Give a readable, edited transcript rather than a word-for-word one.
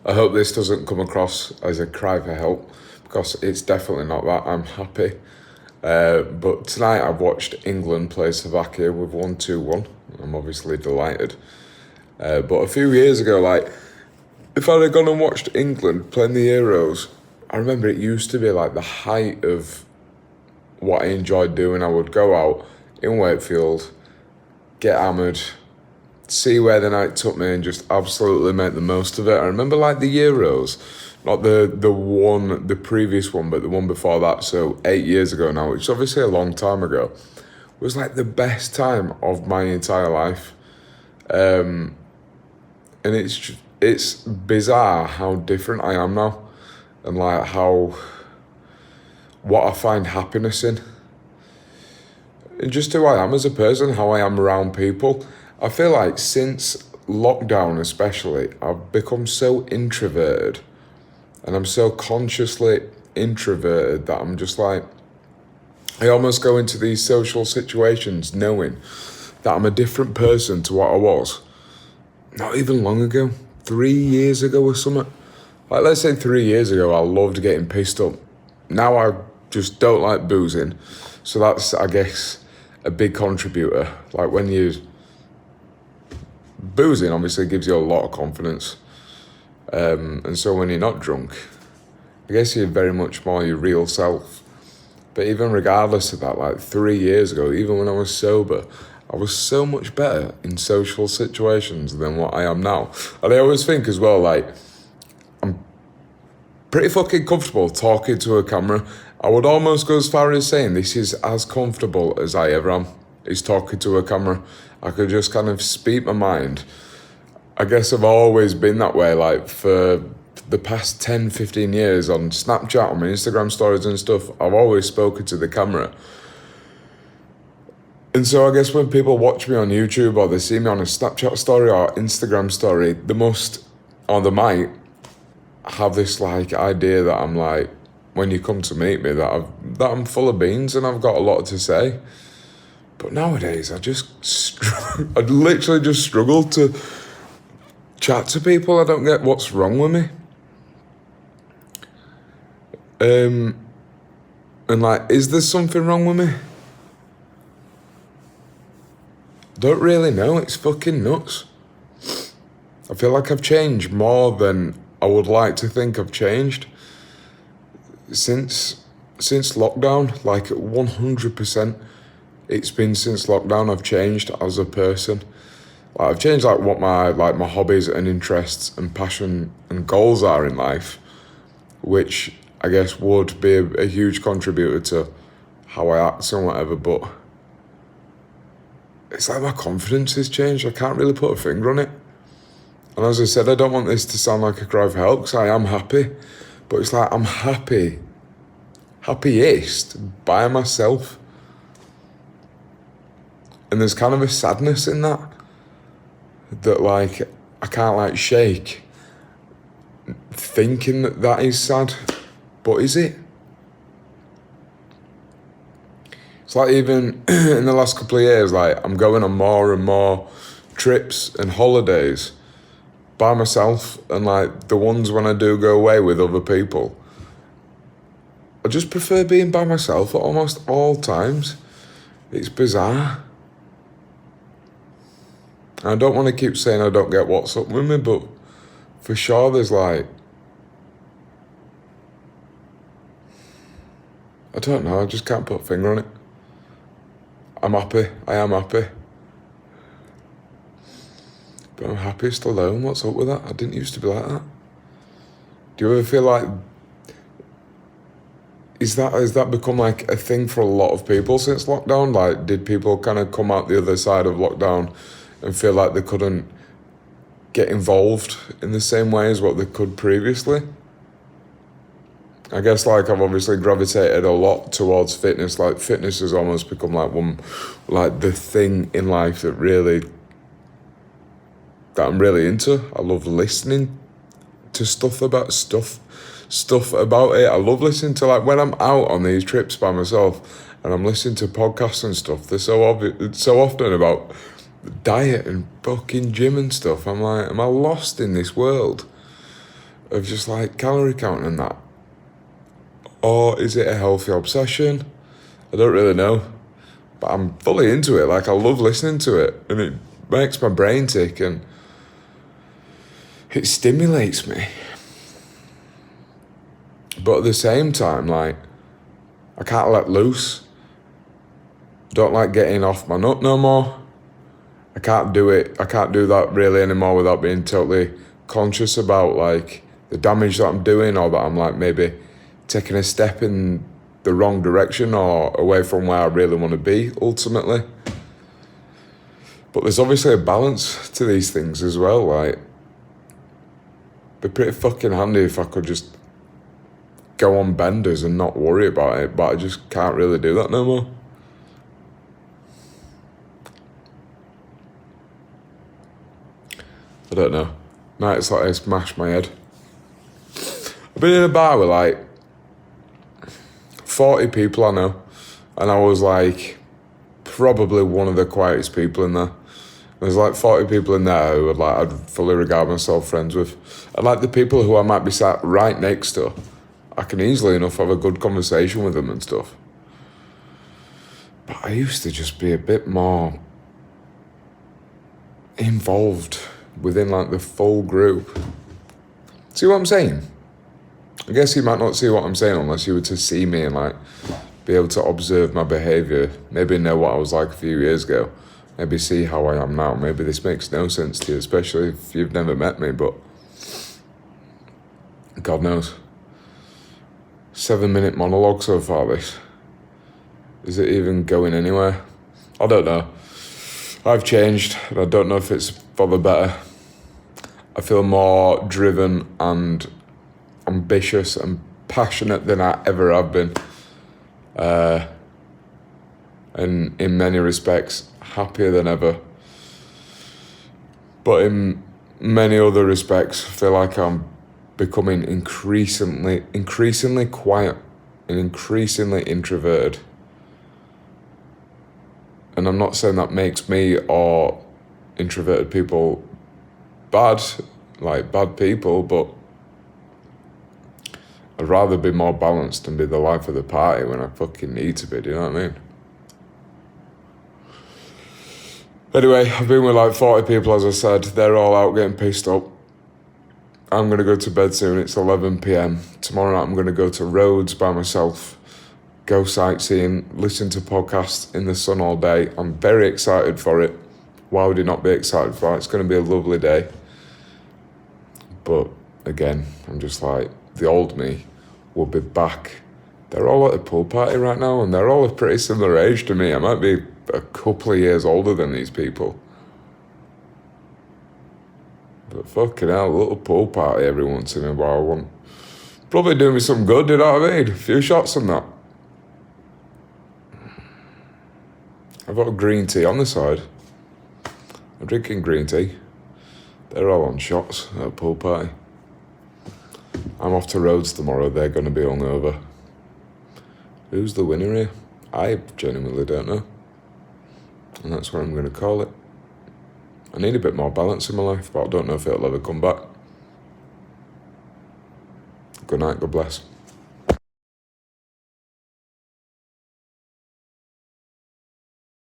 I hope this doesn't come across as a cry for help, because it's definitely not that. I'm happy. But tonight I've watched England play Slovakia. We've won 2-1. I'm obviously delighted. But a few years ago, like, if I'd have gone and watched England playing the Euros, I remember it used to be like the height of what I enjoyed doing. I would go out in Wakefield, get hammered, see where the night took me, and just absolutely make the most of it. I remember like the Euros, not the previous one, but the one before that, so 8 years ago now, which is obviously a long time ago, was like the best time of my entire life. And it's bizarre how different I am now, and like what I find happiness in, and just who I am as a person, how I am around people. I feel like since lockdown especially, I've become so introverted, and I'm so consciously introverted that I'm just like, I almost go into these social situations knowing that I'm a different person to what I was not even long ago, 3 years ago or something. Like, let's say 3 years ago, I loved getting pissed up. Now I just don't like boozing. So that's, I guess, a big contributor. Like, when you... boozing obviously gives you a lot of confidence. And so when you're not drunk, I guess you're very much more your real self. But even regardless of that, like 3 years ago, even when I was sober, I was so much better in social situations than what I am now. And I always think as well, like, I'm pretty fucking comfortable talking to a camera. I would almost go as far as saying this is as comfortable as I ever am, is talking to a camera. I could just kind of speak my mind. I guess I've always been that way, like, for the past 10, 15 years on Snapchat, on my Instagram stories and stuff. I've always spoken to the camera. And so I guess when people watch me on YouTube, or they see me on a Snapchat story or Instagram story, they might have this like idea that I'm like, when you come to meet me, that I'm full of beans and I've got a lot to say. But nowadays, I literally just struggle to chat to people. I don't get what's wrong with me. And like, is there something wrong with me? Don't really know. It's fucking nuts. I feel like I've changed more than I would like to think I've changed since lockdown. Like 100%, it's been since lockdown I've changed as a person. Like, I've changed like what my hobbies and interests and passion and goals are in life, which I guess would be a huge contributor to how I act and whatever. But it's like my confidence has changed. I can't really put a finger on it. And as I said, I don't want this to sound like a cry for help, because I am happy. But it's like I'm happiest by myself. And there's kind of a sadness in that like I can't like shake thinking that is sad. But is it? It's like even in the last couple of years, like I'm going on more and more trips and holidays by myself, and like the ones when I do go away with other people, I just prefer being by myself at almost all times. It's bizarre. I don't want to keep saying I don't get what's up with me, but for sure there's like, I don't know, I just can't put a finger on it. I'm happy. I am happy. But I'm happiest alone. What's up with that? I didn't used to be like that. Do you ever feel like... Has that become like a thing for a lot of people since lockdown? Like, did people kind of come out the other side of lockdown and feel like they couldn't get involved in the same way as what they could previously? I guess like I've obviously gravitated a lot towards fitness. Like, fitness has almost become like the thing in life that I'm really into. I love listening to stuff about it. I love listening to, like, when I'm out on these trips by myself and I'm listening to podcasts and stuff, they're so obvious, it's so often about diet and fucking gym and stuff. I'm like, am I lost in this world? of just like calorie counting and that? Or is it a healthy obsession? I don't really know. But I'm fully into it. Like, I love listening to it. And it makes my brain tick and it stimulates me. But at the same time, like, I can't let loose. Don't like getting off my nut no more. I can't do it. I can't do that really anymore without being totally conscious about like the damage that I'm doing, or that I'm like maybe taking a step in the wrong direction or away from where I really want to be ultimately. But there's obviously a balance to these things as well. Like, it'd be pretty fucking handy if I could just go on benders and not worry about it, but I just can't really do that no more. I don't know. Nights like this smash my head. I've been in a bar with like 40 people I know, and I was like probably one of the quietest people in there. There's like 40 people in there who I'd fully regard myself friends with. And like the people who I might be sat right next to, I can easily enough have a good conversation with them and stuff. But I used to just be a bit more involved within like the full group. See what I'm saying? I guess you might not see what I'm saying unless you were to see me and like be able to observe my behaviour, maybe know what I was like a few years ago, maybe see how I am now. Maybe this makes no sense to you, especially if you've never met me, but God knows. 7-minute monologue so far, this. Is it even going anywhere? I don't know. I've changed, and I don't know if it's for the better. I feel more driven and ambitious and passionate than I ever have been. And in many respects, happier than ever. But in many other respects, I feel like I'm becoming increasingly quiet and increasingly introverted. And I'm not saying that makes me or introverted people bad, like bad people, but I'd rather be more balanced and be the life of the party when I fucking need to be, do you know what I mean? Anyway, I've been with like 40 people, as I said. They're all out getting pissed up. I'm going to go to bed soon. It's 11 p.m. Tomorrow night I'm going to go to Rhodes by myself, go sightseeing, listen to podcasts in the sun all day. I'm very excited for it. Why would you not be excited for it? It's going to be a lovely day. But again, I'm just like, the old me will be back. They're all at a pool party right now, and they're all a pretty similar age to me. I might be a couple of years older than these people. But fucking hell, a little pool party every once in a while won't probably do me some good, you know what I mean? A few shots and that. I've got a green tea on the side. I'm drinking green tea. They're all on shots at a pool party. I'm off to Rhodes tomorrow. They're going to be hungover. Who's the winner here? I genuinely don't know. And that's what I'm going to call it. I need a bit more balance in my life, but I don't know if it'll ever come back. Good night, God bless.